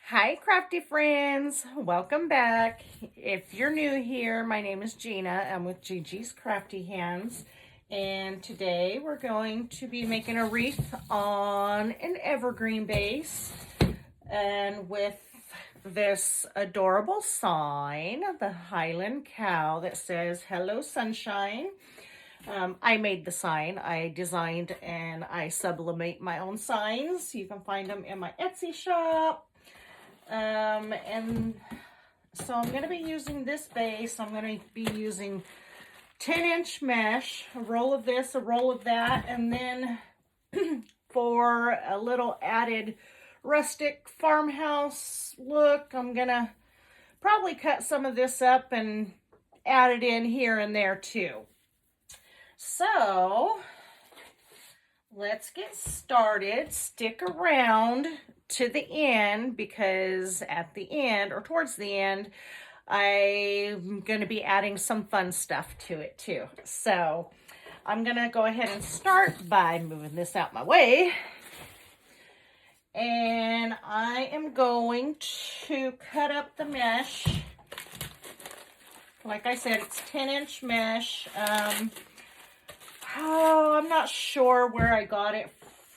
Hi, crafty friends. Welcome back. If you're new here, my name is Gina. I'm with Gigi's Crafty Hands. And today we're going to be making a wreath on an evergreen base. And with this adorable sign, the Highland cow that says, "Hello, sunshine." I made the sign. I designed and I sublimate my own signs. You can find them in my Etsy shop. And so I'm going to be using this base. I'm going to be using 10-inch mesh, a roll of this, a roll of that, and then for a little added rustic farmhouse look, I'm going to probably cut some of this up and add it in here and there too. So let's get started. Stick around to the end because at the end or towards the end, I'm going to be adding some fun stuff to it too. So I'm going to go ahead and start by moving this out my way. And I am going to cut up the mesh. Like I said, it's 10-inch mesh. I'm not sure where I got it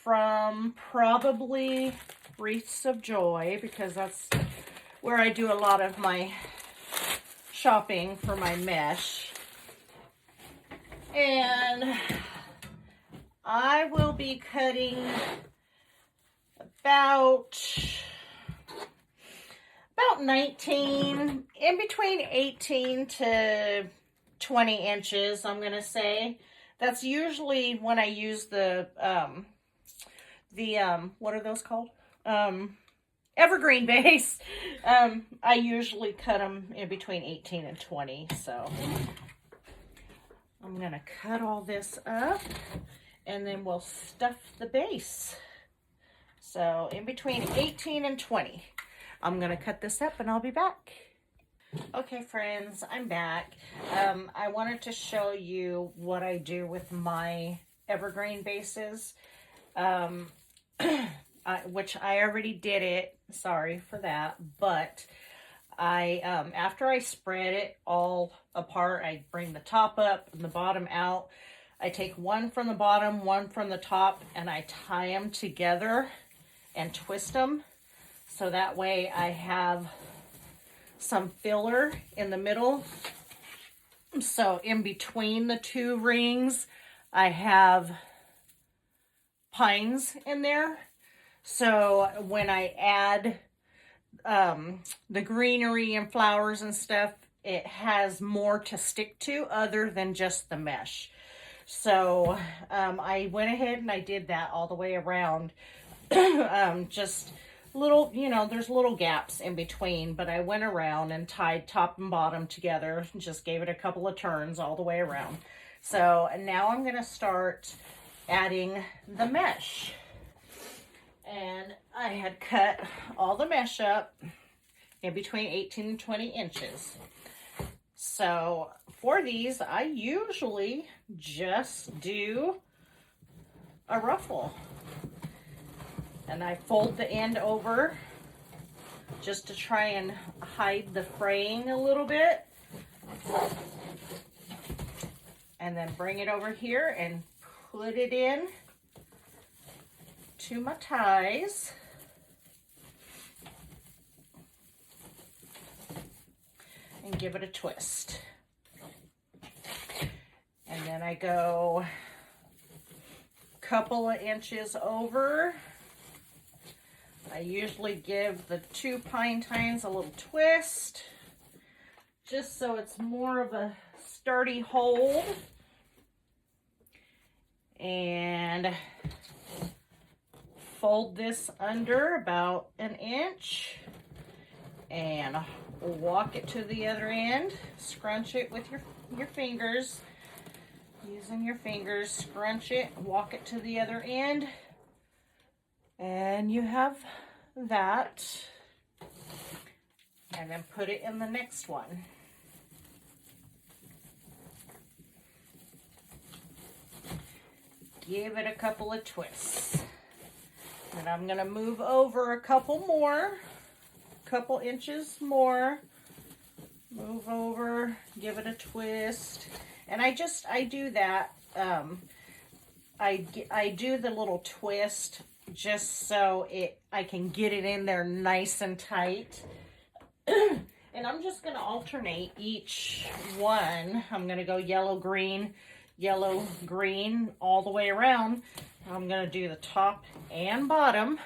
from. Probably Wreaths of Joy, because that's where I do a lot of my shopping for my mesh. And I will be cutting about 19, in between 18 to 20 inches, I'm going to say. That's usually when I use the what are those called? Evergreen base. I usually cut them in between 18 and 20. So I'm going to cut all this up and then we'll stuff the base. So in between 18 and 20. I'm going to cut this up and I'll be back. Okay, friends, I'm back. I wanted to show you what I do with my evergreen bases, which I already did it. Sorry for that. But I, after I spread it all apart, I bring the top up and the bottom out. I take one from the bottom, one from the top, and I tie them together and twist them. So that way I have some filler in the middle. So in between the two rings, I have pines in there. So when I add the greenery and flowers and stuff, it has more to stick to other than just the mesh. So I went ahead and I did that all the way around. Just little, there's little gaps in between, but I went around and tied top and bottom together and just gave it a couple of turns all the way around. So now I'm going to start adding the mesh. And I had cut all the mesh up in between 18 and 20 inches. So for these, I usually just do a ruffle. And I fold the end over just to try and hide the fraying a little bit. And then bring it over here and put it in to my ties. And give it a twist. And then I go a couple of inches over. I usually give the two pine tines a little twist, just so it's more of a sturdy hold. And fold this under about an inch and walk it to the other end. Scrunch it with your fingers. Using your fingers, scrunch it, walk it to the other end. And you have that. And then put it in the next one. Give it a couple of twists. And I'm going to move over a couple more. couple inches more. Move over, give it a twist. And I do that. I do the little twist just so I can get it in there nice and tight. And I'm just going to alternate each one. I'm going to go yellow, green, all the way around. I'm going to do the top and bottom.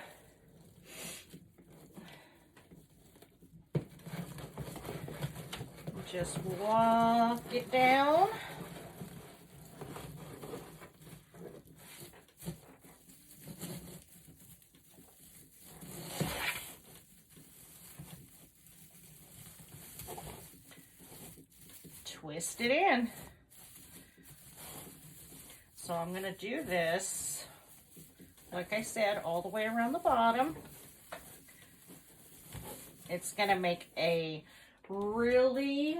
Just walk it down. Twist it in. So I'm going to do this, like I said, all the way around the bottom. It's going to make a really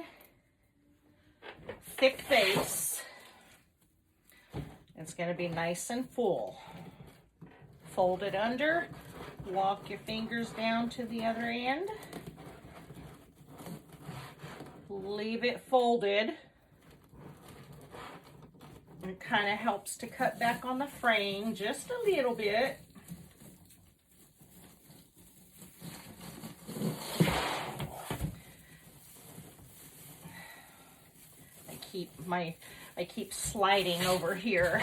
thick base. It's going to be nice and full. Fold it under, walk your fingers down to the other end. Leave it folded. It kind of helps to cut back on the frame just a little bit. I keep sliding over here.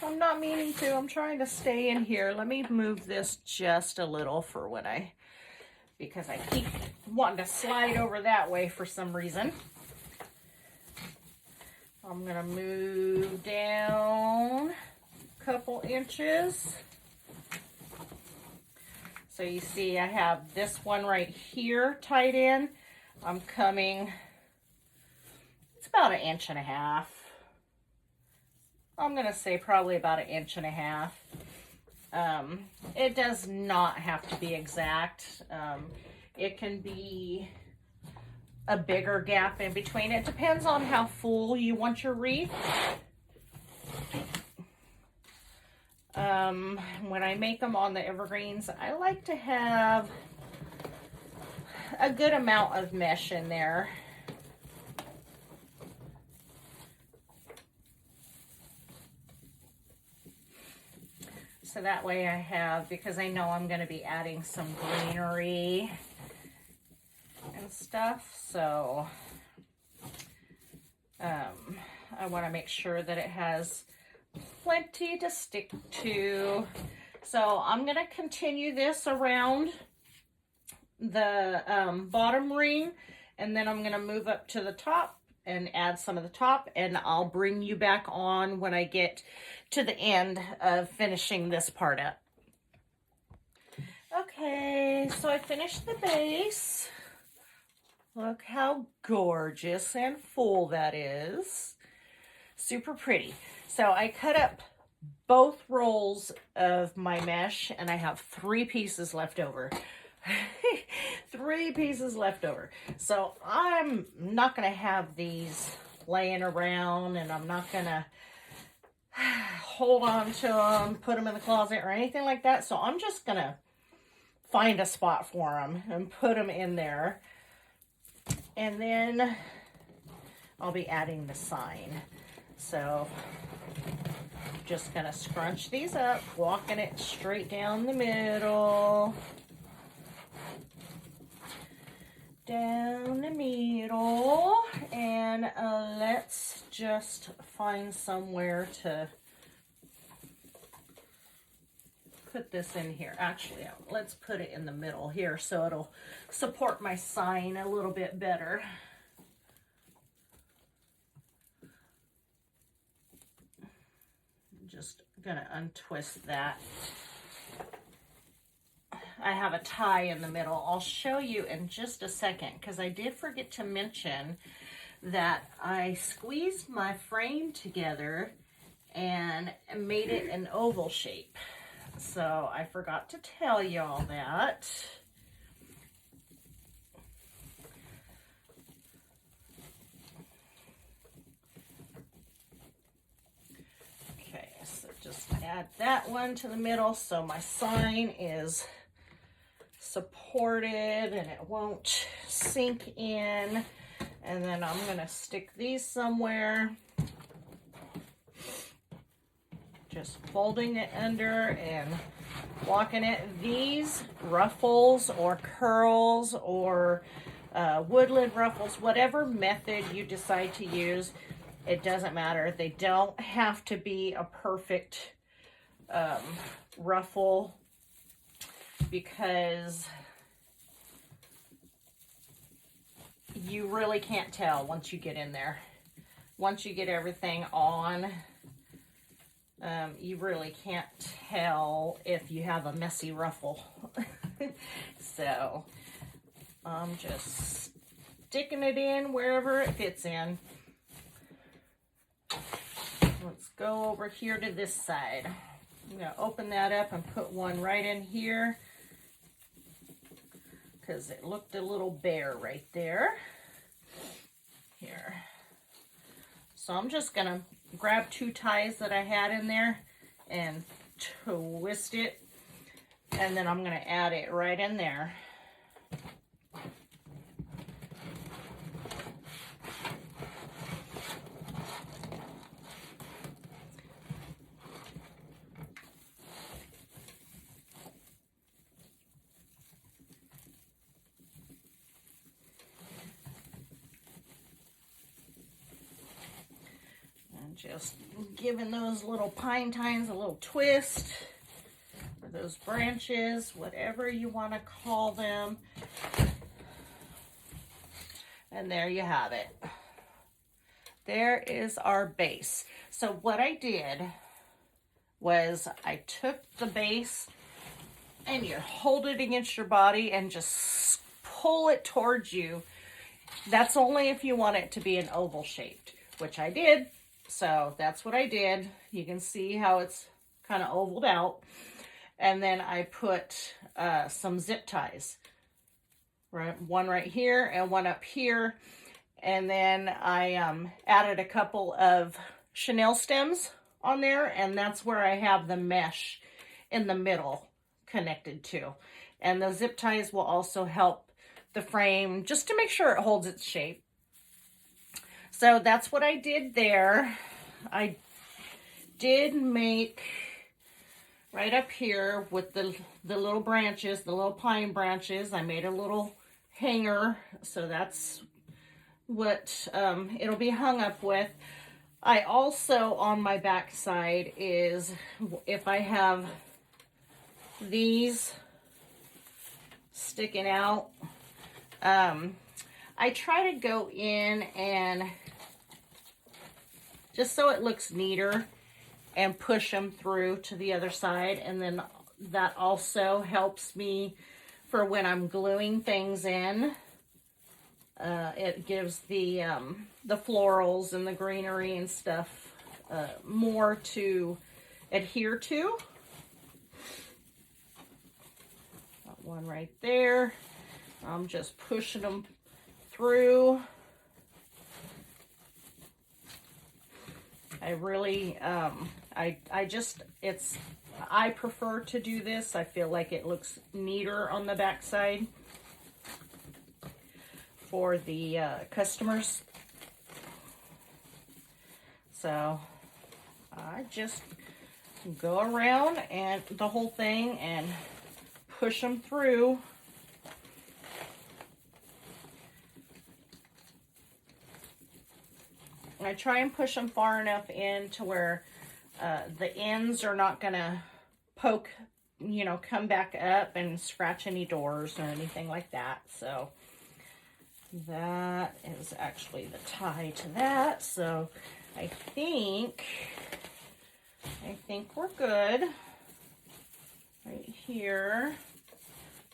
I'm not meaning to. I'm trying to stay in here. Let me move this just a little for when because I keep wanting to slide over that way for some reason. I'm going to move down a couple inches. So you see I have this one right here tied in. I'm coming, it's about 1.5 inches. I'm going to say probably about 1.5 inches. It does not have to be exact. It can be a bigger gap in between. It depends on how full you want your wreath. When I make them on the evergreens, I like to have a good amount of mesh in there. So that way I have, because I know I'm going to be adding some greenery and stuff, so I want to make sure that it has plenty to stick to. So I'm going to continue this around the bottom ring, and then I'm going to move up to the top and add some of the top, and I'll bring you back on when I get to the end of finishing this part up. Okay, so I finished the base. Look how gorgeous and full that is. Super pretty. So I cut up both rolls of my mesh, and I have 3 pieces left over. 3 pieces left over. So I'm not going to have these laying around, and I'm not going to hold on to them, put them in the closet or anything like that. So I'm just going to find a spot for them and put them in there. And then I'll be adding the sign. So just going to scrunch these up, walking it straight down the middle. Down the middle, and let's just find somewhere to put this in here. Actually, let's put it in the middle here so it'll support my sign a little bit better. I'm just gonna untwist that. I have a tie in the middle. I'll show you in just a second, because I did forget to mention that I squeezed my frame together and made it an oval shape. So I forgot to tell y'all that. Okay, so just add that one to the middle so my sign is supported and it won't sink in. And then I'm going to stick these somewhere. Just folding it under and locking it. These ruffles or curls or woodland ruffles, whatever method you decide to use, it doesn't matter. They don't have to be a perfect ruffle, because you really can't tell once you get in there. Once you get everything on, you really can't tell if you have a messy ruffle. So I'm just sticking it in wherever it fits in. Let's go over here to this side. I'm going to open that up and put one right in here, because it looked a little bare right there. Here. So I'm just going to grab 2 ties that I had in there and twist it, and then I'm going to add it right in there. Just giving those little pine tines a little twist, or those branches, whatever you want to call them. And there you have it. There is our base. So what I did was I took the base and you hold it against your body and just pull it towards you. That's only if you want it to be an oval shaped, which I did. So that's what I did. You can see how it's kind of ovaled out. And then I put some zip ties. Right, one right here and one up here. And then I added a couple of chenille stems on there. And that's where I have the mesh in the middle connected to. And the zip ties will also help the frame just to make sure it holds its shape. So that's what I did there. I did make right up here with the little branches, the little pine branches. I made a little hanger, so that's what it'll be hung up with. I also, on my back side, is if I have these sticking out, I try to go in and just so it looks neater and push them through to the other side. And then that also helps me for when I'm gluing things in. It gives the florals and the greenery and stuff more to adhere to. Got one right there. I'm just pushing them through. I really, I prefer to do this. I feel like it looks neater on the back side for the customers. So I just go around and the whole thing and push them through. I try and push them far enough in to where the ends are not going to poke, come back up and scratch any doors or anything like that. So that is actually the tie to that. So I think we're good. Right here.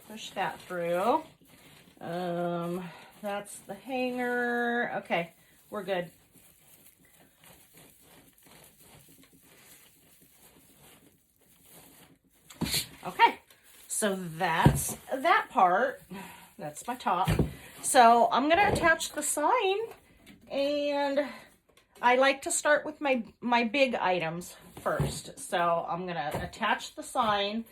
Push that through. That's the hanger. Okay, we're good. Okay, so that's that part. That's my top. So I'm going to attach the sign, and I like to start with my big items first. So I'm going to attach the sign,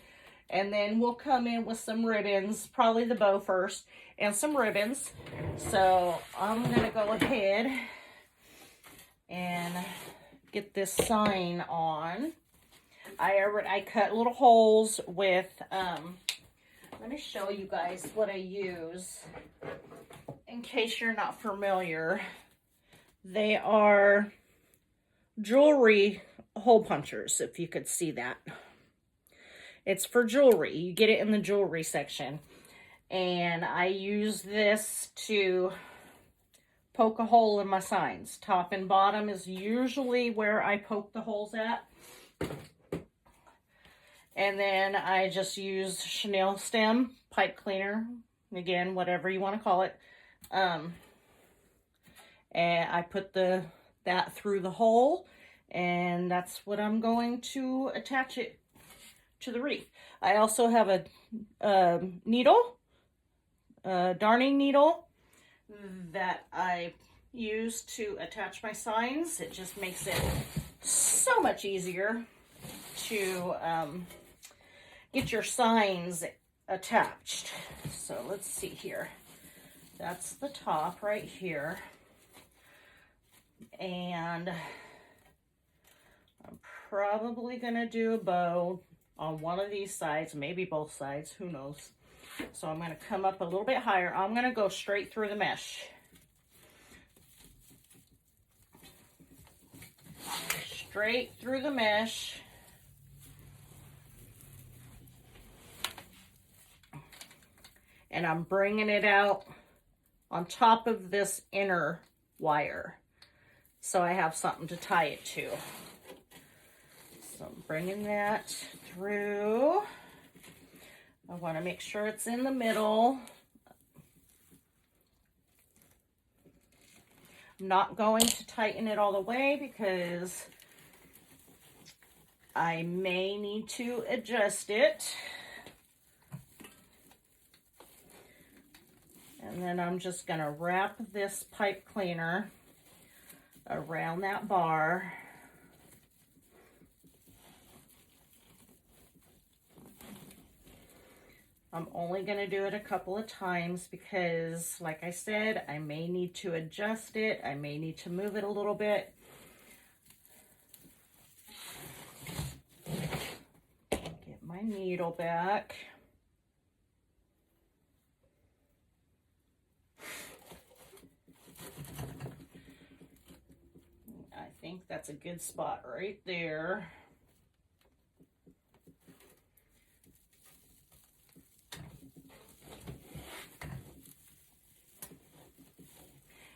And then we'll come in with some ribbons, probably the bow first, and some ribbons. So I'm gonna go ahead and get this sign on. I cut little holes with, let me show you guys what I use in case you're not familiar. They are jewelry hole punchers, if you could see that. It's for jewelry. You get it in the jewelry section. And I use this to poke a hole in my signs. Top and bottom is usually where I poke the holes at. And then I just use chenille stem pipe cleaner. Again, whatever you want to call it. And I put that through the hole. And that's what I'm going to attach it to the wreath. I also have a needle, a darning needle that I use to attach my signs. It just makes it so much easier to get your signs attached. So let's see here. That's the top right here. And I'm probably gonna do a bow on one of these sides, maybe both sides, who knows. So I'm going to come up a little bit higher. I'm going to go straight through the mesh. Straight through the mesh. And I'm bringing it out on top of this inner wire. So I have something to tie it to. So I'm bringing that through. I want to make sure it's in the middle. I'm not going to tighten it all the way because I may need to adjust it. And then I'm just going to wrap this pipe cleaner around that bar. I'm only going to do it a couple of times because, like I said, I may need to adjust it. I may need to move it a little bit. Get my needle back. I think that's a good spot right there.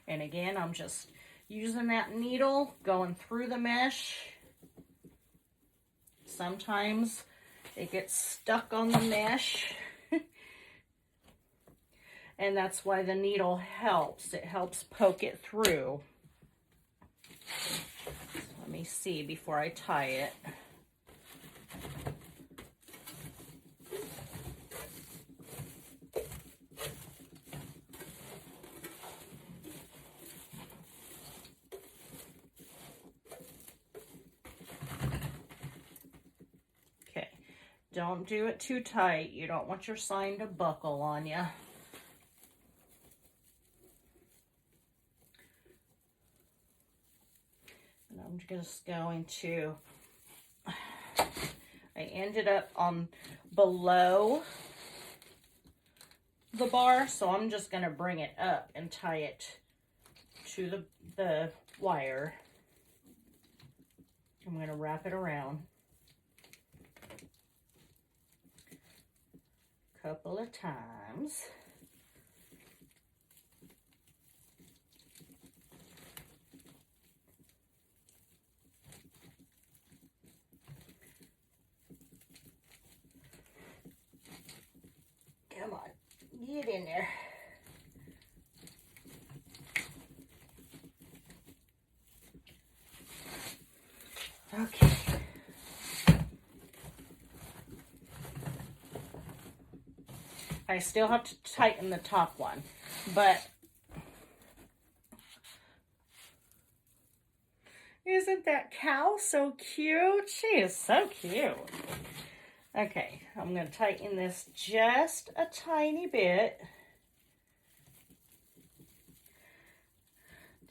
And again, I'm just using that needle, going through the mesh. Sometimes it gets stuck on the mesh. And that's why the needle helps. It helps poke it through. So let me see before I tie it. Don't do it too tight. You don't want your sign to buckle on you. And I'm just going to, I ended up on below the bar, so I'm just going to bring it up and tie it to the wire. I'm going to wrap it around. Couple of times. Come on, get in there. Okay. I still have to tighten the top one, but isn't that cow so cute? She is so cute. Okay, I'm going to tighten this just a tiny bit.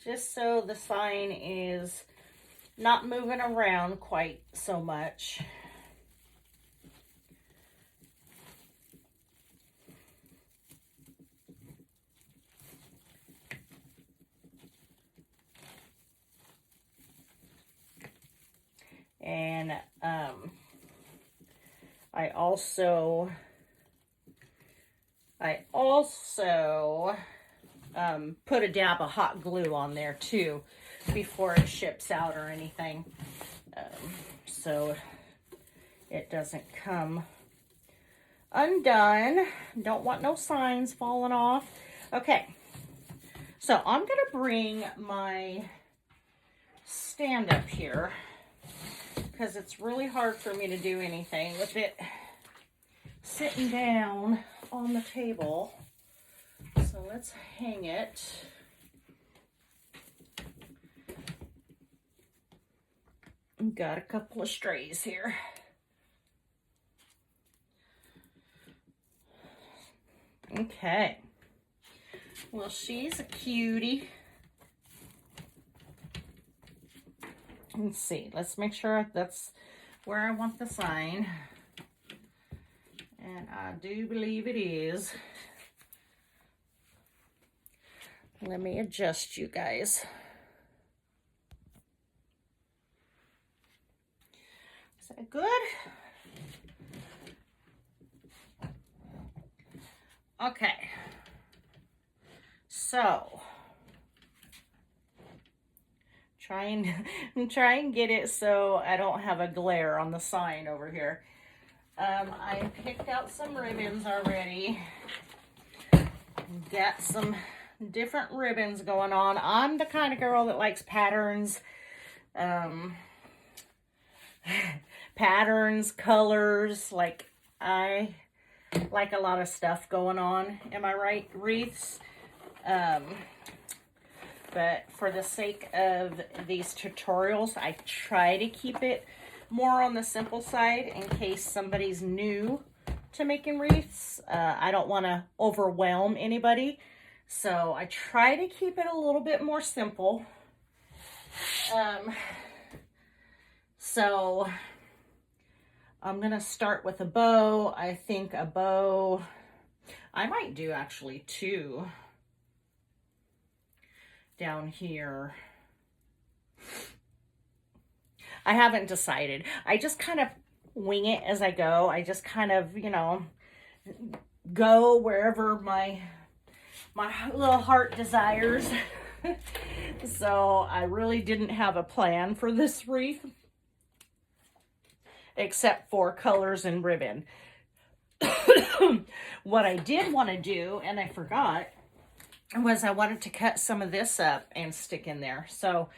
Just so the sign is not moving around quite so much. And I also put a dab of hot glue on there too before it ships out or anything, so it doesn't come undone. Don't want no signs falling off. Okay, so I'm gonna bring my stand up here because it's really hard for me to do anything with it sitting down on the table. So let's hang it. Got a couple of strays here. Okay. Well, she's a cutie. Let's see. Let's make sure that's where I want the sign. And I do believe it is. Let me adjust you guys. Is that good? Okay. So, try and get it so I don't have a glare on the sign over here. I picked out some ribbons already. Got some different ribbons going on. I'm the kind of girl that likes patterns, patterns, colors. Like, I like a lot of stuff going on. Am I right? Wreaths. But for the sake of these tutorials, I try to keep it more on the simple side in case somebody's new to making wreaths. I don't want to overwhelm anybody, so I try to keep it a little bit more simple. So I'm gonna start with a bow. I think a bow, I might do actually two down here. I haven't decided. I just kind of wing it as I go. I just kind of, you know, go wherever my little heart desires. So I really didn't have a plan for this wreath, except for colors and ribbon. What I did want to do, and I forgot, was I wanted to cut some of this up and stick in there. So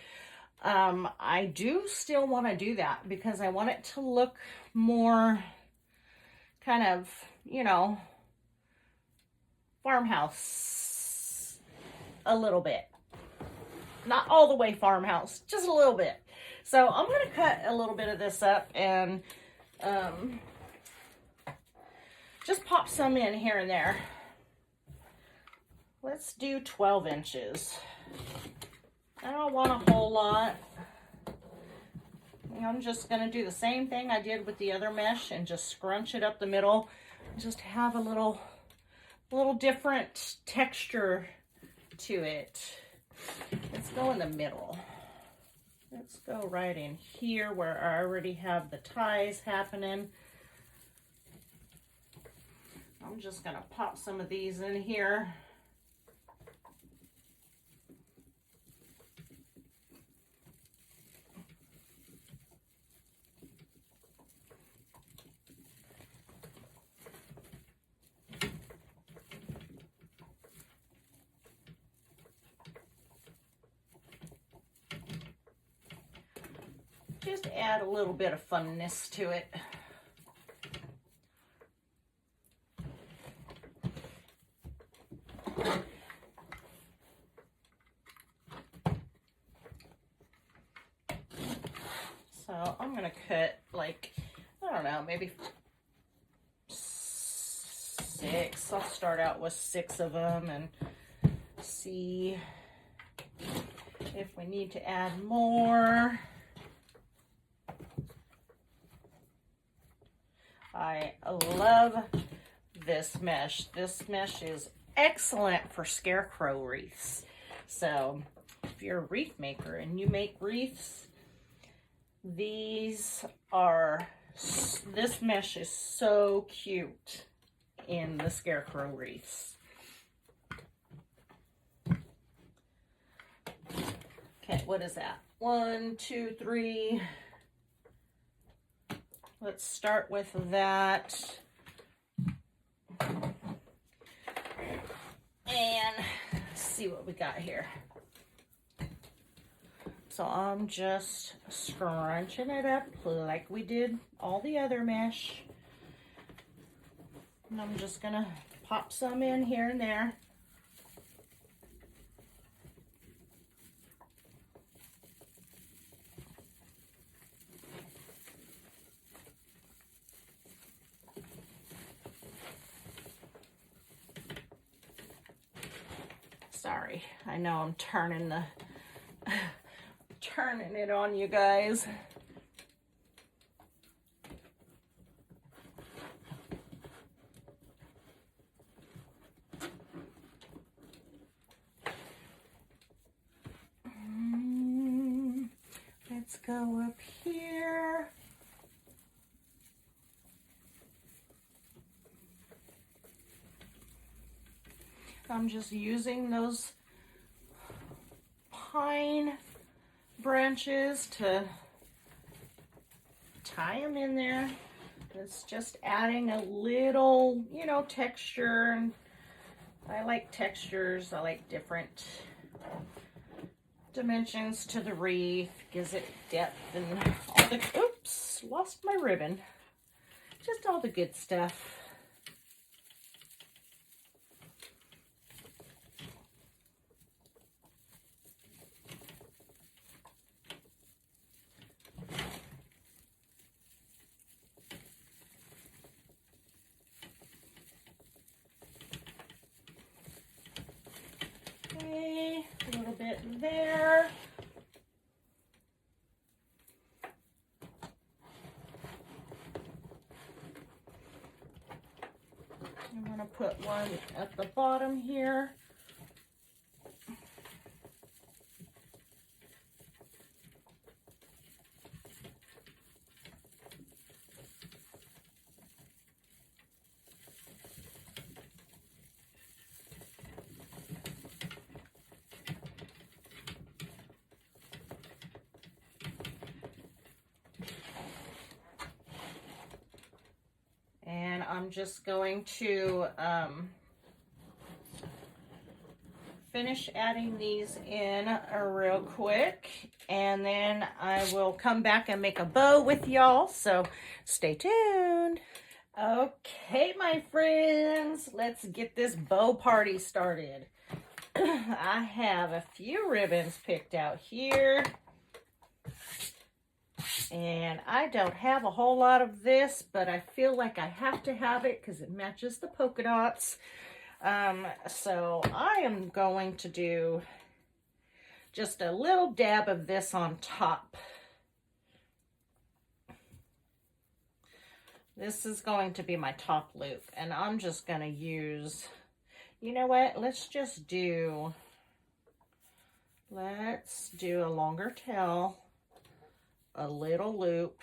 I do still want to do that because I want it to look more kind of, you know, farmhouse a little bit. Not all the way farmhouse, just a little bit. So I'm going to cut a little bit of this up and just pop some in here and there. Let's do 12 inches. I don't want a whole lot. I'm just going to do the same thing I did with the other mesh and just scrunch it up the middle. Just have a little different texture to it. Let's go in the middle. Let's go right in here where I already have the ties happening. I'm just going to pop some of these in here. Just add a little bit of funness to it. So I'm going to cut, like, I don't know, maybe 6. I'll start out with 6 of them and see if we need to add more. I love this mesh. This mesh is excellent for scarecrow wreaths. So if you're a wreath maker and you make wreaths, this mesh is so cute in the scarecrow wreaths. Okay, what is that? 1, 2, 3. Let's start with that. And see what we got here. So I'm just scrunching it up like we did all the other mesh. And I'm just gonna pop some in here and there. Sorry, I know I'm turning it on you guys. Let's go up here. I'm just using those pine branches to tie them in there. It's just adding a little, you know, texture. And I like textures. I like different dimensions to the wreath. Gives it depth and all the, oops, lost my ribbon. Just all the good stuff. Okay, a little bit there. I'm going to put one at the bottom here. And I'm just going to finish adding these in real quick, and then I will come back and make a bow with y'all, so stay tuned. Okay, my friends, let's get this bow party started. I have a few ribbons picked out here. And I don't have a whole lot of this, but I feel like I have to have it because it matches the polka dots. So I am going to do just a little dab of this on top. This is going to be my top loop, and I'm just going to use, you know what, let's do a longer tail. A little loop.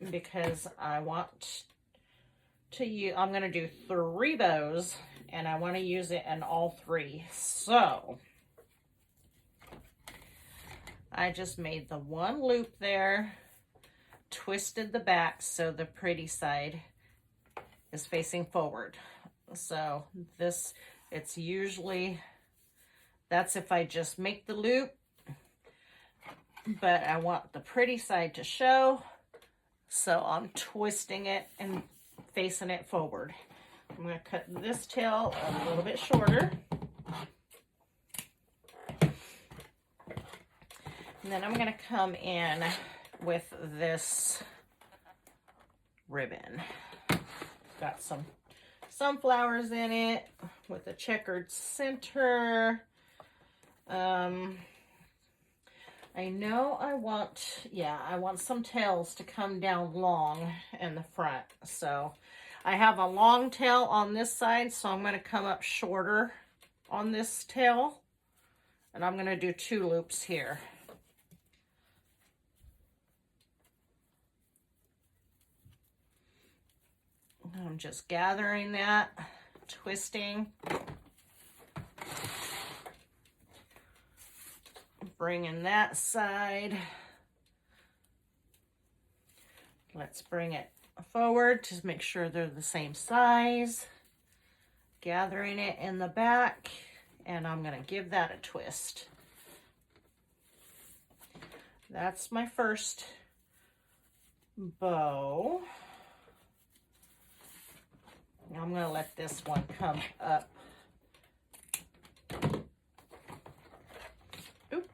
Because I want to use, I'm going to do 3 bows and I want to use it in all 3. So I just made the 1 loop there, twisted the back so the pretty side is facing forward. So this, it's usually, that's if I just make the loop, but I want the pretty side to show, so I'm twisting it and facing it forward. I'm going to cut this tail a little bit shorter. And then I'm going to come in with this ribbon. Got some sunflowers in it with a checkered center. I know I want some tails to come down long in the front. So I have a long tail on this side, so I'm going to come up shorter on this tail. And I'm going to do 2 loops here. I'm just gathering that, twisting, bringing that side. Let's bring it forward to make sure they're the same size. Gathering it in the back, and I'm going to give that a twist. That's my first bow. Now I'm going to let this one come up. Oop.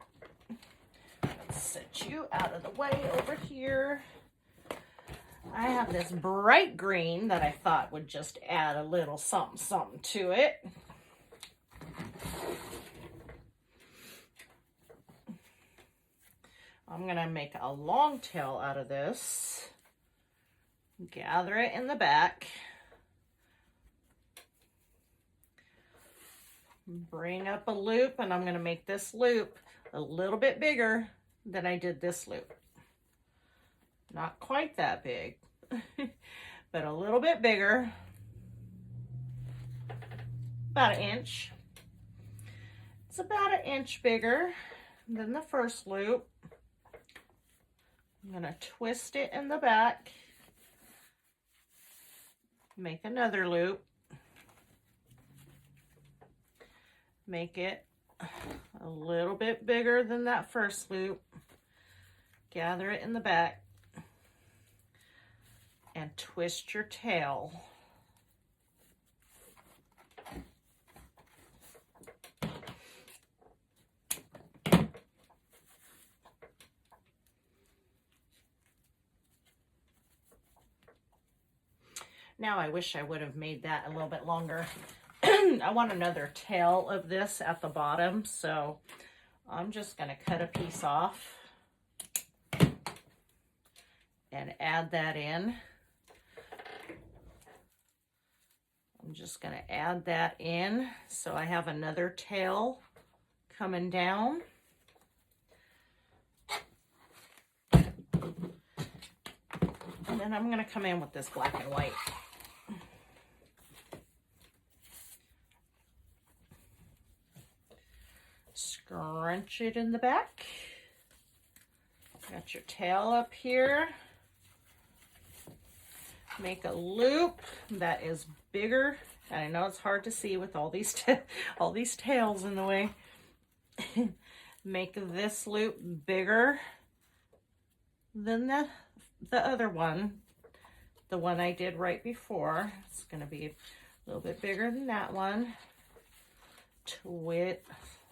Let's set you out of the way over here. I have this bright green that I thought would just add a little something, something to it. I'm going to make a long tail out of this. Gather it in the back. Bring up a loop, and I'm going to make this loop a little bit bigger than I did this loop. Not quite that big, but a little bit bigger. About 1 inch. It's about 1 inch bigger than the first loop. I'm going to twist it in the back. Make another loop. Make it a little bit bigger than that first loop. Gather it in the back. And twist your tail. Now I wish I would have made that a little bit longer. I want another tail of this at the bottom, so I'm just going to cut a piece off and add that in. I'm just going to add that in so I have another tail coming down. And then I'm going to come in with this black and white. Scrunch it in the back. Got your tail up here. Make a loop that is bigger. And I know it's hard to see with all these tails in the way. Make this loop bigger than the other one. The one I did right before. It's going to be a little bit bigger than that one.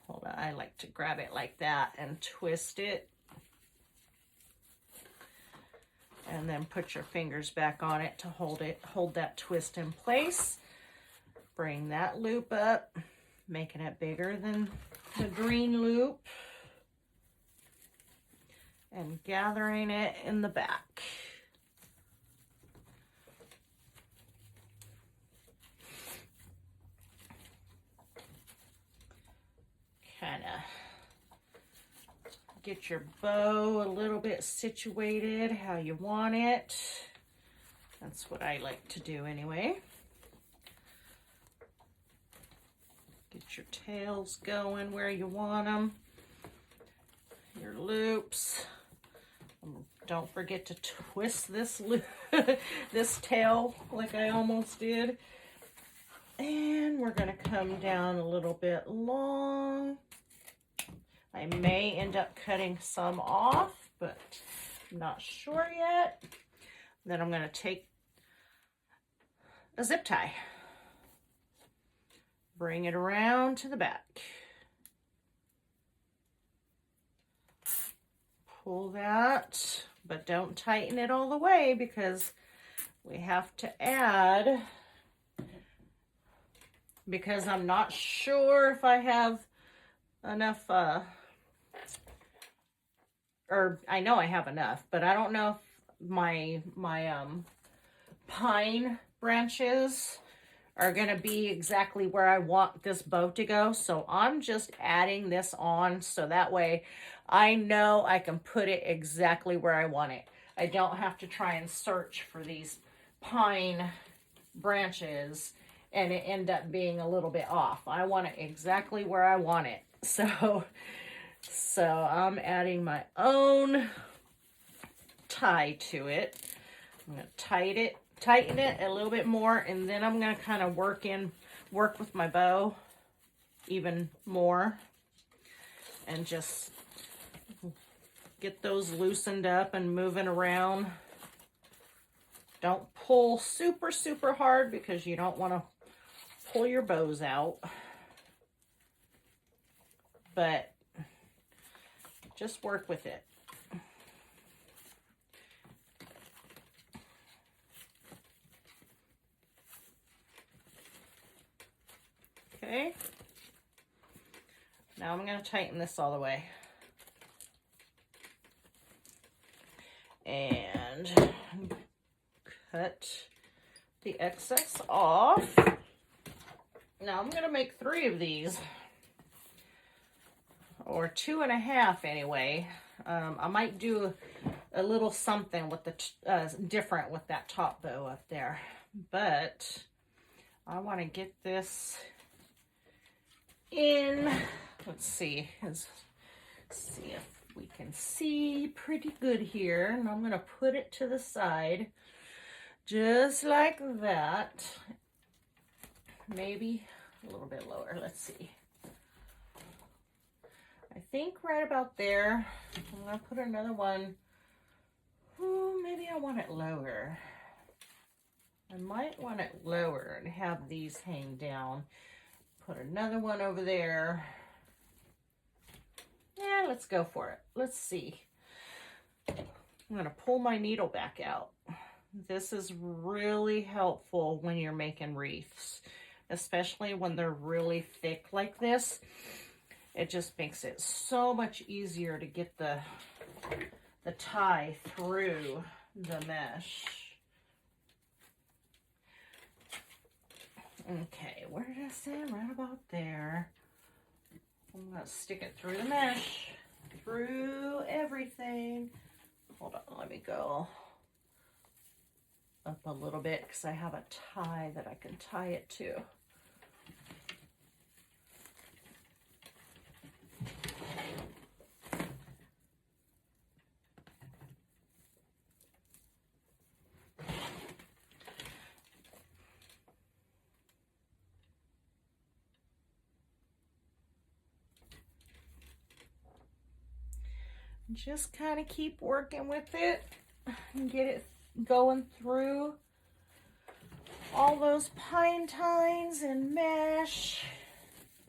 Hold on, I like to grab it like that and twist it. And then put your fingers back on it to hold that twist in place. Bring that loop up, making it bigger than the green loop. And gathering it in the back. Kind of get your bow a little bit situated how you want it. That's what I like to do anyway. Get your tails going where you want them. Your loops. Don't forget to twist this loop, this tail like I almost did. And we're going to come down a little bit long. I may end up cutting some off, but I'm not sure yet. Then I'm going to take a zip tie. Bring it around to the back. Pull that but don't tighten it all the way because we have to add, because I'm not sure if I have enough, or I know I have enough, but I don't know if my pine branches are going to be exactly where I want this bow to go. So I'm just adding this on so that way I know I can put it exactly where I want it. I don't have to try and search for these pine branches and it end up being a little bit off. I want it exactly where I want it. So I'm adding my own tie to it. I'm going to tighten it a little bit more, and then I'm going to kind of work with my bow even more and just get those loosened up and moving around. Don't pull super, super hard because you don't want to pull your bows out, but just work with it. Okay, now I'm going to tighten this all the way. And cut the excess off. Now I'm going to make 3 of these, or 2.5 anyway. I might do a little something with the different with that top bow up there, but I want to get this in. Let's see if we can see pretty good here. And I'm going to put it to the side just like that. Maybe a little bit lower. Let's see. I think right about there. I'm going to put another one. Ooh, maybe I want it lower. I might want it lower and have these hang down. Put another one over there. Yeah, let's go for it. Let's see. I'm going to pull my needle back out. This is really helpful when you're making wreaths, especially when they're really thick like this. It just makes it so much easier to get the tie through the mesh. Okay, where did I say? Right about there. I'm going to stick it through the mesh, through everything. Hold on, let me go up a little bit because I have a tie that I can tie it to. Just kind of keep working with it and get it going through all those pine tines and mesh.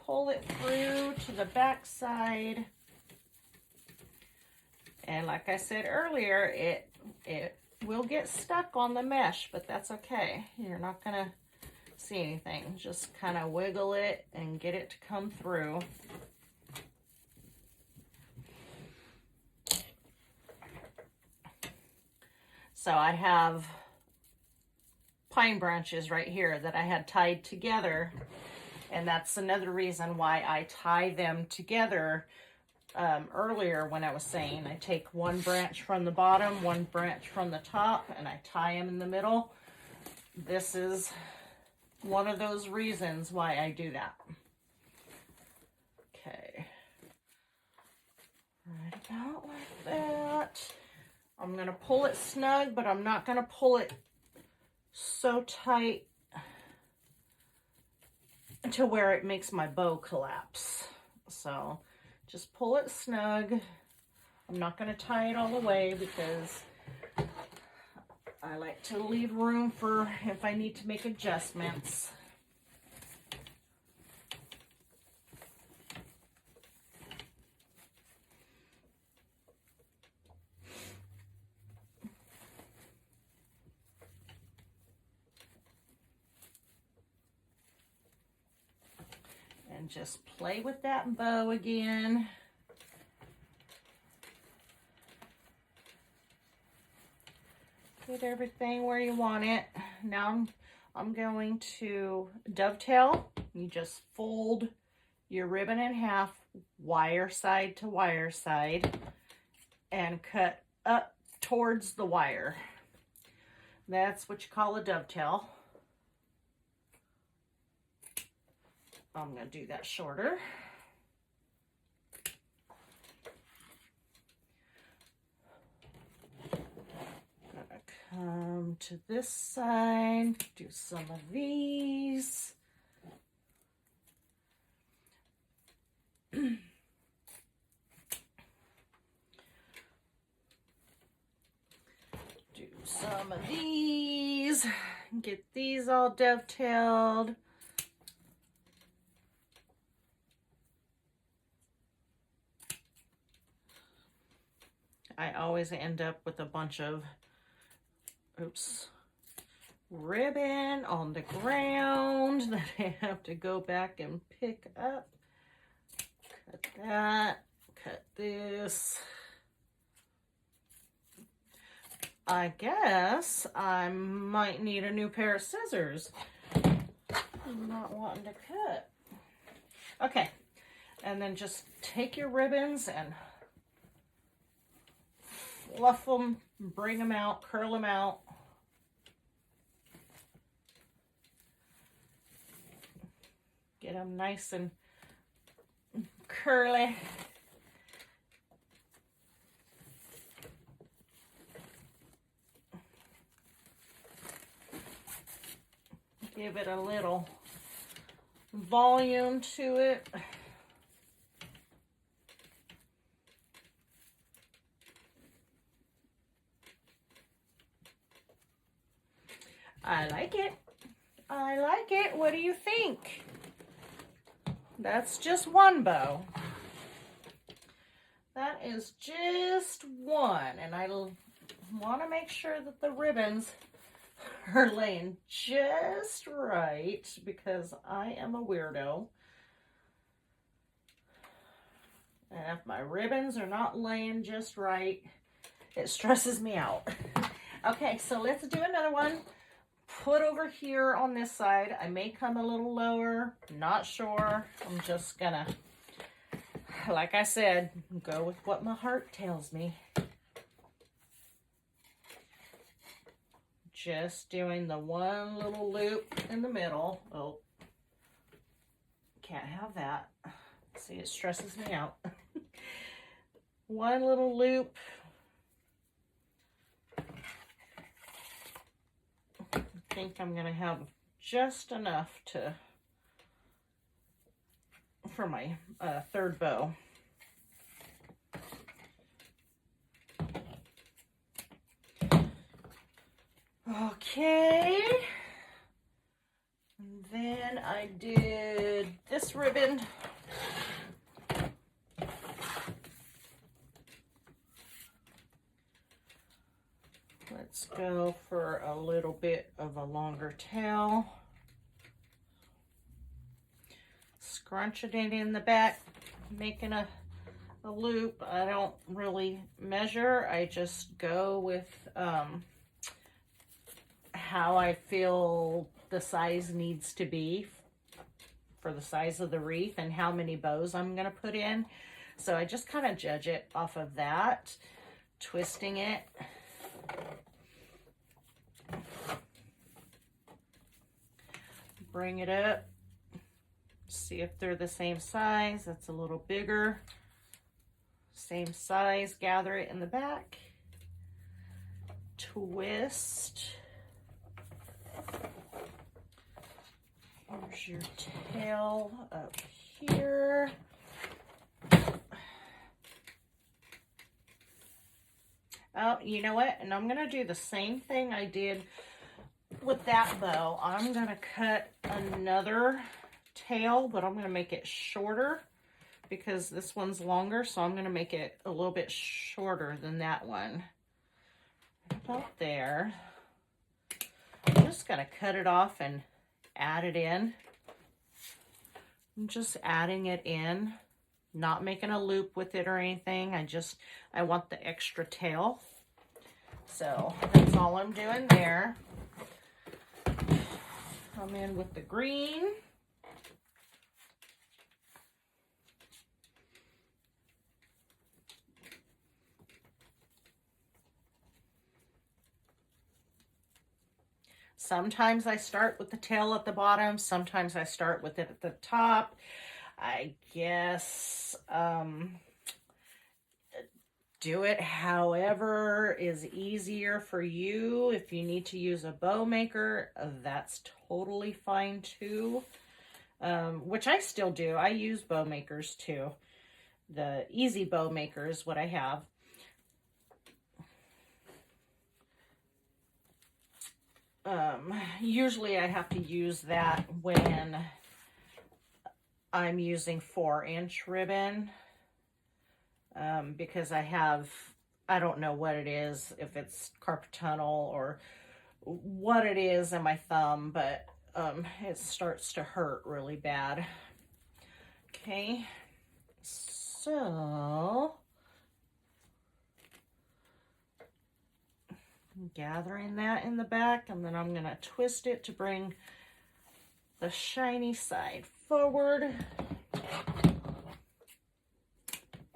Pull it through to the back side. And like I said earlier, it will get stuck on the mesh, but that's okay. You're not gonna see anything. Just kind of wiggle it and get it to come through. So I have pine branches right here that I had tied together, and that's another reason why I tie them together. Earlier when I was saying I take one branch from the bottom, one branch from the top, and I tie them in the middle. This is one of those reasons why I do that. Okay, right about like that. I'm going to pull it snug, but I'm not going to pull it so tight to where it makes my bow collapse. So just pull it snug. I'm not going to tie it all the way because I like to leave room for if I need to make adjustments. And just play with that bow again. Get everything where you want it. Now I'm going to dovetail. You just fold your ribbon in half, wire side to wire side, and cut up towards the wire. That's what you call a dovetail. I'm going to do that shorter. Gonna come to this side, do some of these. Do some of these, get these all dovetailed. I always end up with a bunch of, ribbon on the ground that I have to go back and pick up. Cut that, cut this. I guess I might need a new pair of scissors. I'm not wanting to cut. Okay, and then just take your ribbons and fluff them, bring them out, curl them out. Get them nice and curly. Give it a little volume to it. I like it. I like it. What do you think? That's just one bow. That is just one. And I want to make sure that the ribbons are laying just right because I am a weirdo. And if my ribbons are not laying just right, it stresses me out. Okay, so let's do another one. Put over here on this side. I may come a little lower, not sure. I'm just gonna, like I said, go with what my heart tells me. Just doing the one little loop in the middle. Oh, can't have that. See, it stresses me out. One little loop. I think I'm going to have just enough for my third bow. Okay. And then I did this ribbon. Let's go for a little bit of a longer tail. Scrunching it in the back, making a loop. I don't really measure. I just go with how I feel the size needs to be for the size of the wreath and how many bows I'm going to put in. So I just kind of judge it off of that, twisting it. Bring it up, see if they're the same size. That's a little bigger. Same size, gather it in the back. Twist. There's your tail up here. Oh, you know what? And I'm going to do the same thing I did with that bow. I'm going to cut another tail, but I'm going to make it shorter because this one's longer, so I'm going to make it a little bit shorter than that one. About there. I'm just going to cut it off and add it in. I'm just adding it in, not making a loop with it or anything. I want the extra tail. So that's all I'm doing there. Come in with the green. Sometimes I start with the tail at the bottom. Sometimes I start with it at the top. I guess do it however is easier for you. If you need to use a bow maker, that's totally fine too. Which I still do. I use bow makers too. The easy bow maker is what I have. Usually I have to use that when I'm using 4-inch ribbon, because I don't know what it is, if it's carpal tunnel or what it is in my thumb, but it starts to hurt really bad. Okay, so gathering that in the back, and then I'm going to twist it to bring the shiny side forward.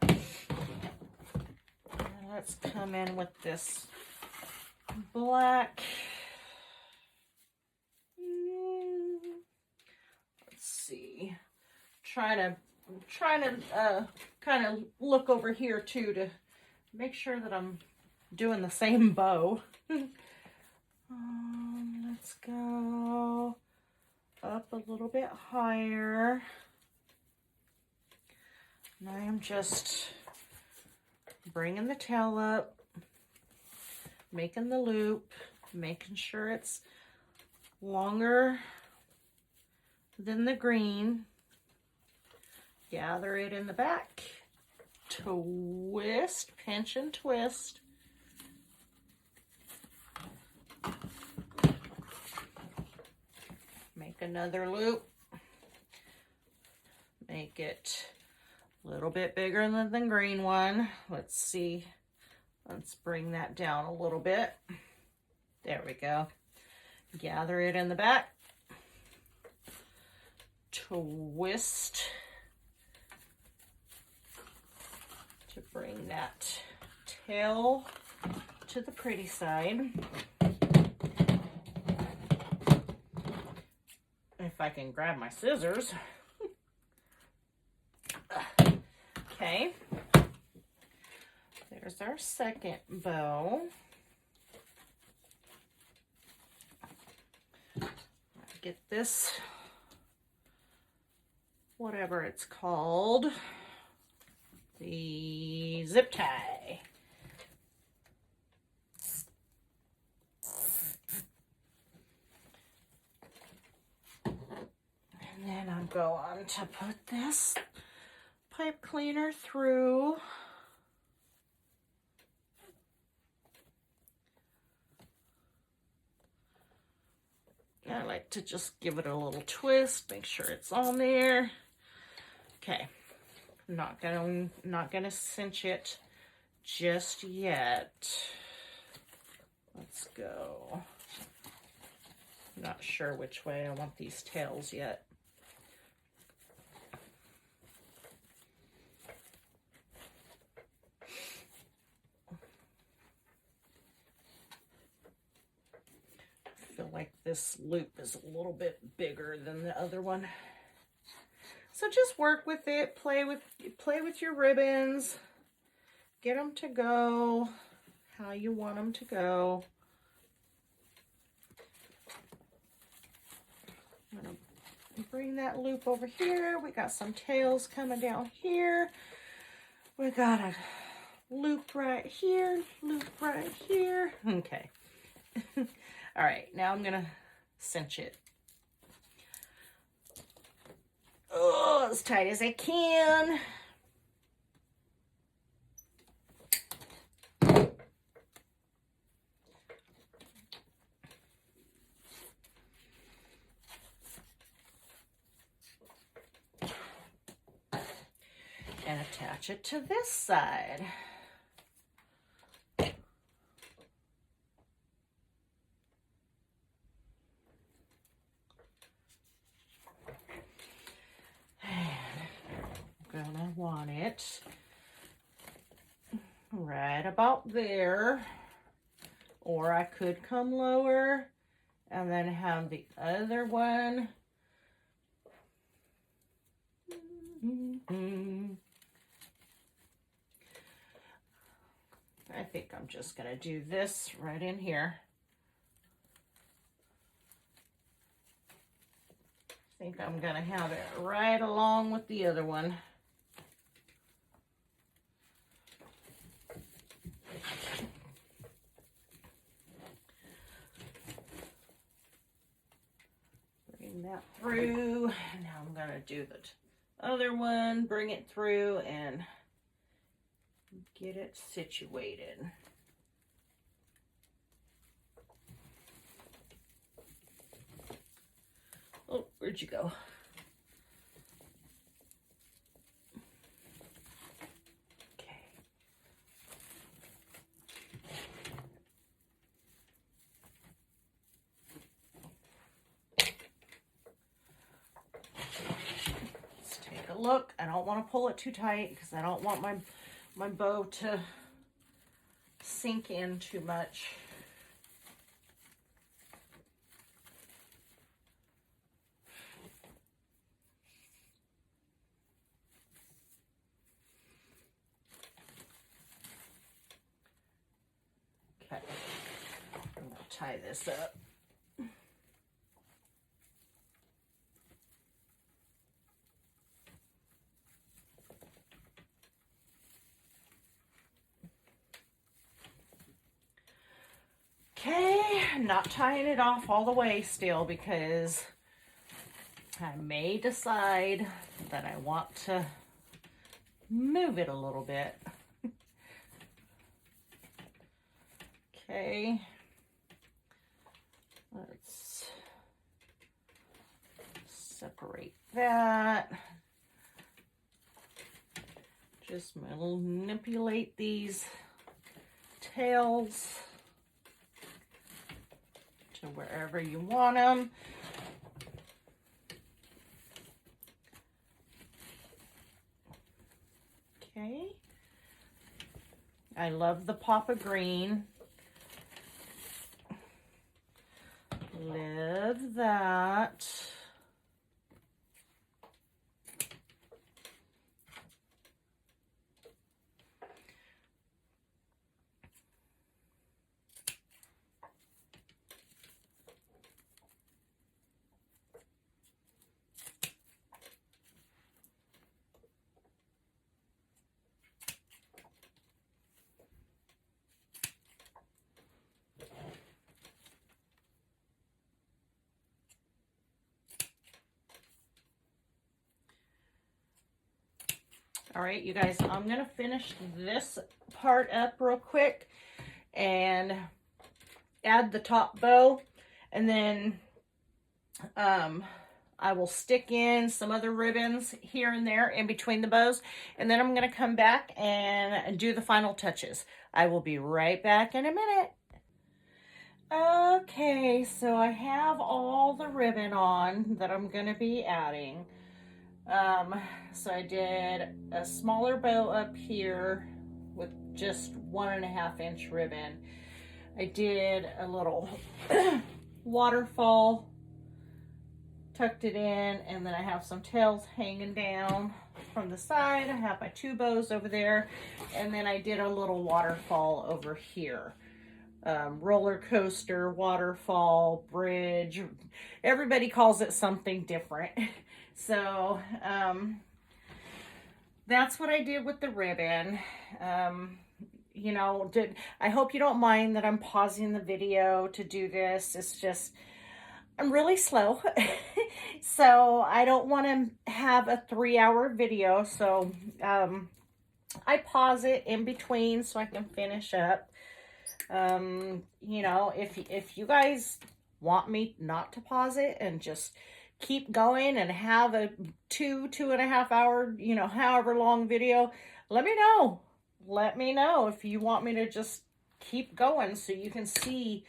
And let's come in with this black. Let's see. Trying to kind of look over here too to make sure that I'm doing the same bow. Let's go up a little bit higher. And I am just bringing the tail up, making the loop, making sure it's longer than the green. Gather it in the back, twist, pinch and twist. Make another loop. Make it a little bit bigger than the green one. Let's see. Let's bring that down a little bit. There we go. Gather it in the back. Twist to bring that tail to the pretty side. If I can grab my scissors. Okay. There's our second bow. Get this, whatever it's called, the zip tie. And then I'm going to put this pipe cleaner through. I like to just give it a little twist, make sure it's on there. Okay, not gonna cinch it just yet. Let's go. Not sure which way I want these tails yet. I feel like this loop is a little bit bigger than the other one. So just work with it, play with your ribbons, get them to go how you want them to go. I'm gonna bring that loop over here. We got some tails coming down here. We got a loop right here, loop right here. Okay. All right, now I'm gonna cinch it. Oh, as tight as I can. attach it to this side. I'm gonna want it right about there, or I could come lower and then have the other one. I think I'm just gonna do this right in here. I think I'm gonna have it right along with the other one. Bring that through. Now I'm gonna do the other one, bring it through and get it situated. Oh, where'd you go? Okay. Let's take a look. I don't want to pull it too tight because I don't want my bow to sink in too much. Okay, I'm going to tie this up. Okay, I'm not tying it off all the way still because I may decide that I want to move it a little bit. Okay, let's separate that. Just manipulate these tails to wherever you want them. Okay. I love the pop of green. Love that. All right, you guys, I'm going to finish this part up real quick and add the top bow, and then I will stick in some other ribbons here and there in between the bows, and then I'm going to come back and do the final touches. I will be right back in a minute. Okay, so I have all the ribbon on that I'm going to be adding. So I did a smaller bow up here with just 1.5 inch ribbon. I did a little waterfall, tucked it in, and then I have some tails hanging down from the side. I have my 2 bows over there, and then I did a little waterfall over here. Roller coaster, waterfall, bridge. Everybody calls it something different. So, that's what I did with the ribbon. You know, I hope you don't mind that I'm pausing the video to do this. It's just, I'm really slow. So I don't want to have a 3-hour video. So, I pause it in between so I can finish up. You know, if you guys want me not to pause it and just keep going and have a 2.5 hour, however long video, let me know. Let me know if you want me to just keep going so you can see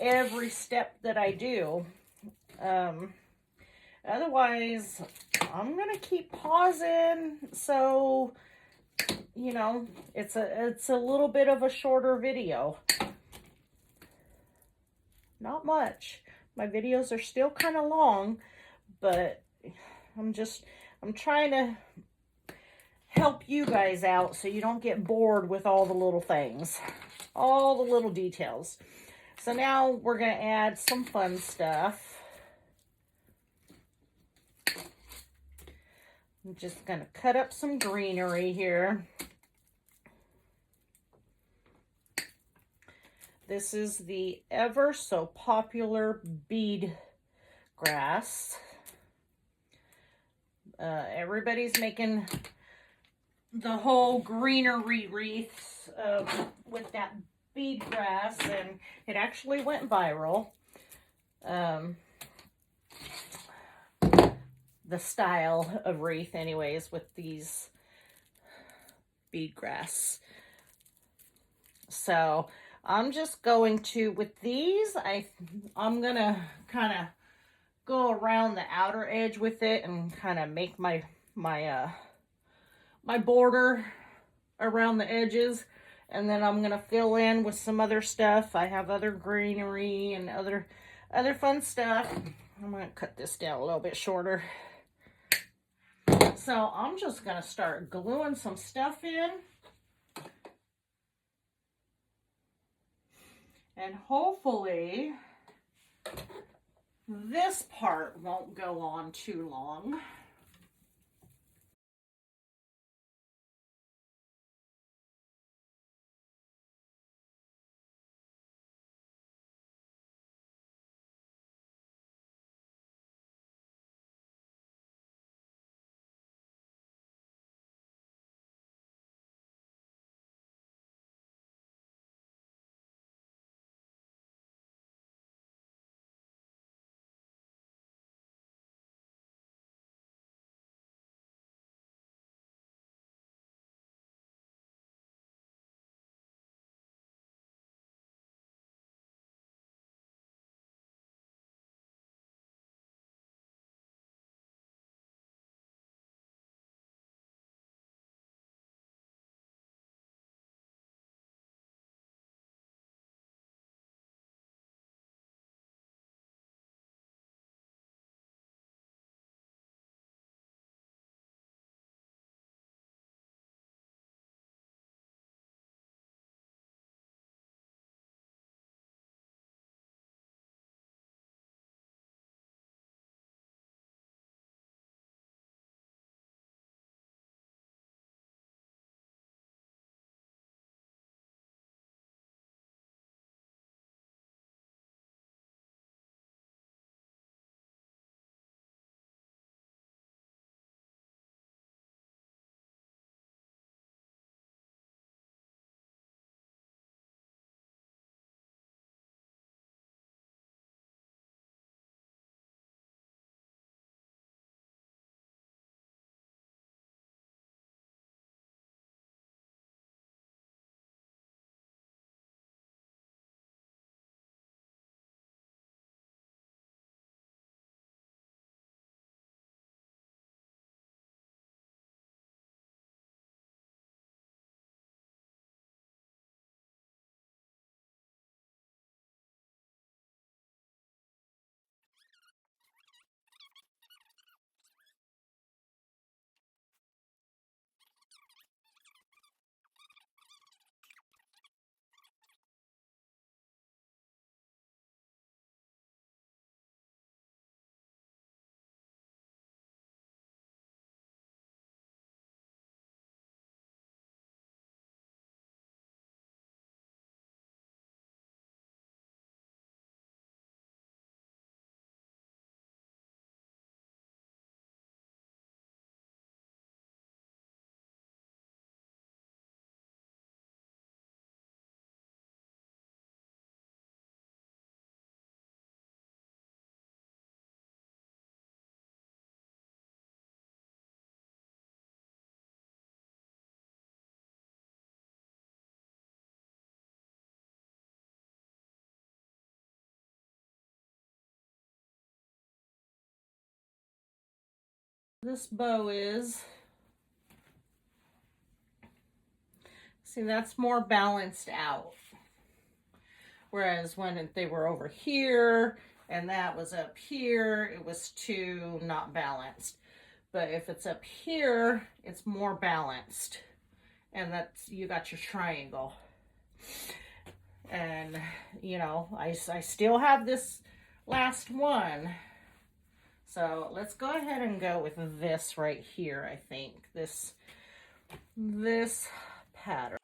every step that I do. Otherwise, I'm gonna keep pausing, so it's a little bit of a shorter video. Not much. My videos are still kind of long, but I'm trying to help you guys out so you don't get bored with all the little things, all the little details. So now we're going to add some fun stuff. I'm just going to cut up some greenery here. This is the ever so popular bead grass. Everybody's making the whole greenery wreaths with that bead grass, and it actually went viral. The style of wreath anyways with these bead grass. So I'm just going to, with these, I'm gonna kind of go around the outer edge with it and kind of make my border around the edges, and then I'm gonna fill in with some other stuff. I have other greenery and other fun stuff. I'm gonna cut this down a little bit shorter. So I'm just gonna start gluing some stuff in. And hopefully this part won't go on too long. This bow is, see, that's more balanced out. Whereas when they were over here and that was up here, it was too not balanced. But if it's up here, it's more balanced. And that's, you got your triangle. And, you know, I still have this last one. So let's go ahead and go with this right here, I think. This pattern.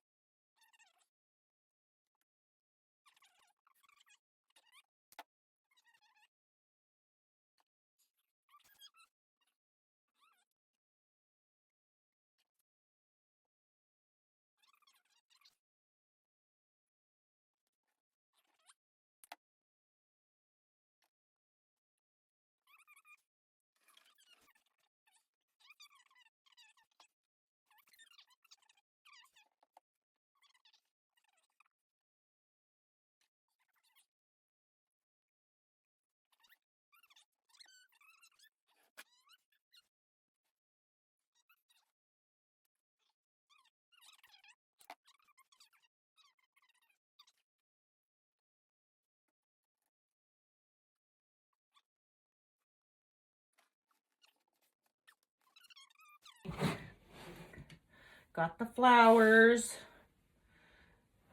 Got the flowers.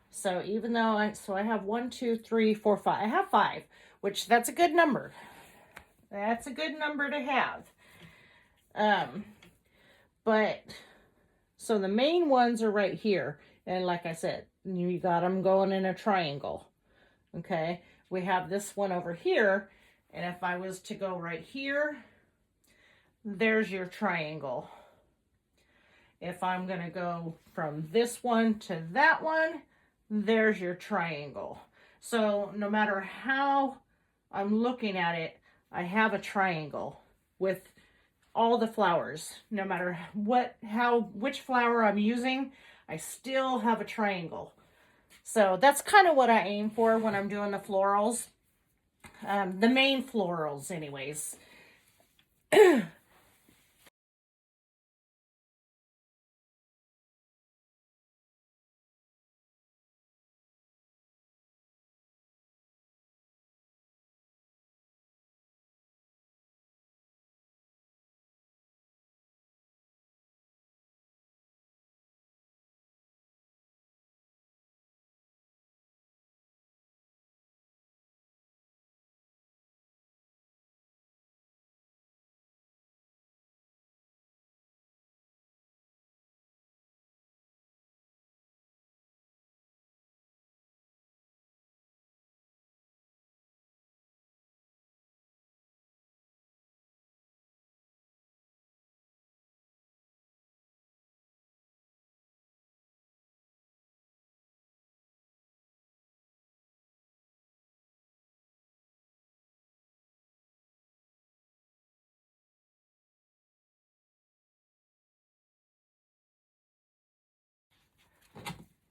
So even though I have 1, 2, 3, 4, 5. I have 5, which that's a good number. That's a good number to have. But so the main ones are right here. And like I said, you got them going in a triangle. Okay. We have this one over here. And if I was to go right here, there's your triangle. If I'm going to go from this one to that one, there's your triangle. So no matter how I'm looking at it, I have a triangle with all the flowers. No matter which flower I'm using, I still have a triangle. So that's kind of what I aim for when I'm doing the florals. The main florals anyways.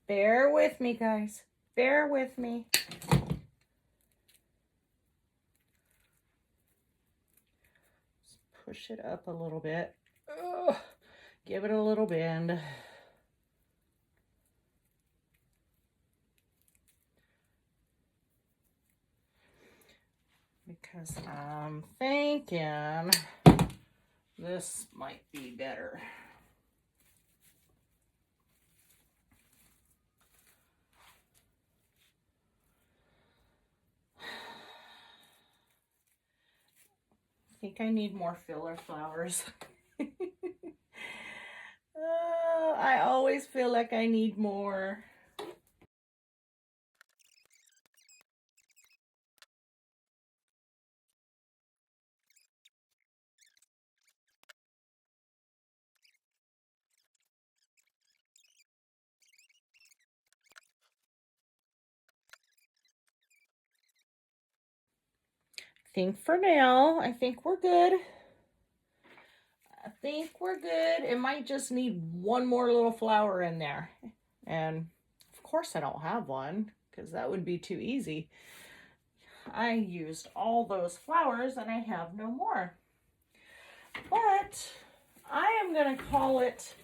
Bear with me, guys. Bear with me. Just push it up a little bit. Ugh. Give it a little bend. Because I'm thinking this might be better. I think I need more filler flowers. I always feel like I need more. Think for now, I think we're good. I think we're good. It might just need one more little flower in there. And of course I don't have one because that would be too easy. I used all those flowers and I have no more. But I am going to call it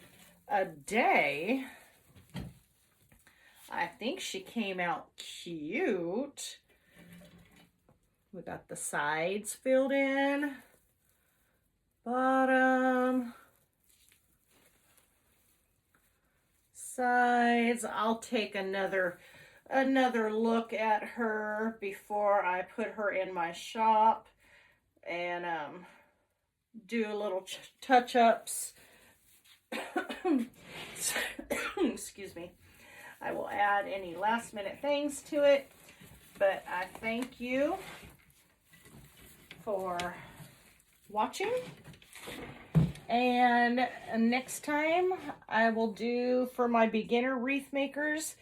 a day. I think she came out cute. We got the sides filled in, bottom, sides. I'll take another look at her before I put her in my shop and do a little touch-ups. Excuse me. I will add any last minute things to it, but I thank you for watching. And next time I will do, for my beginner wreath makers,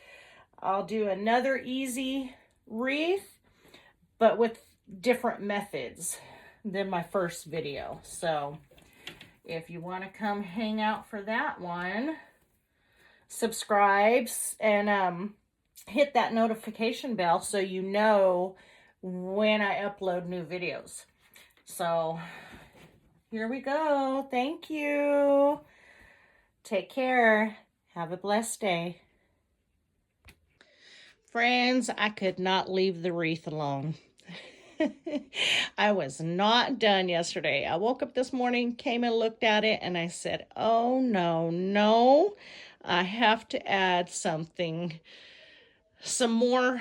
I'll do another easy wreath, but with different methods than my first video. So if you want to come hang out for that one, subscribe and hit that notification bell so you know when I upload new videos. So here we go. Thank you. Take care. Have a blessed day. Friends, I could not leave the wreath alone. I was not done yesterday. I woke up this morning, came and looked at it, and I said, oh, no. I have to add some more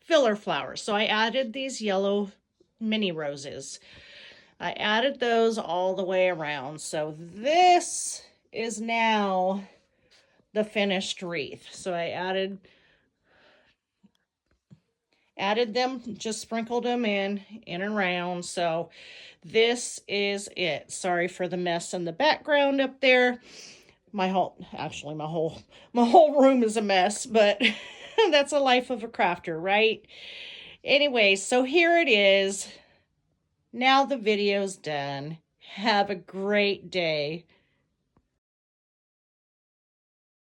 filler flowers. So I added these yellow mini roses. I added those all the way around. So this is now the finished wreath. So I added them, just sprinkled them in and around. So this is it. Sorry for the mess in the background up there. My whole room is a mess, but that's a life of a crafter, right? Anyway, so here it is. Now the video's done. Have a great day.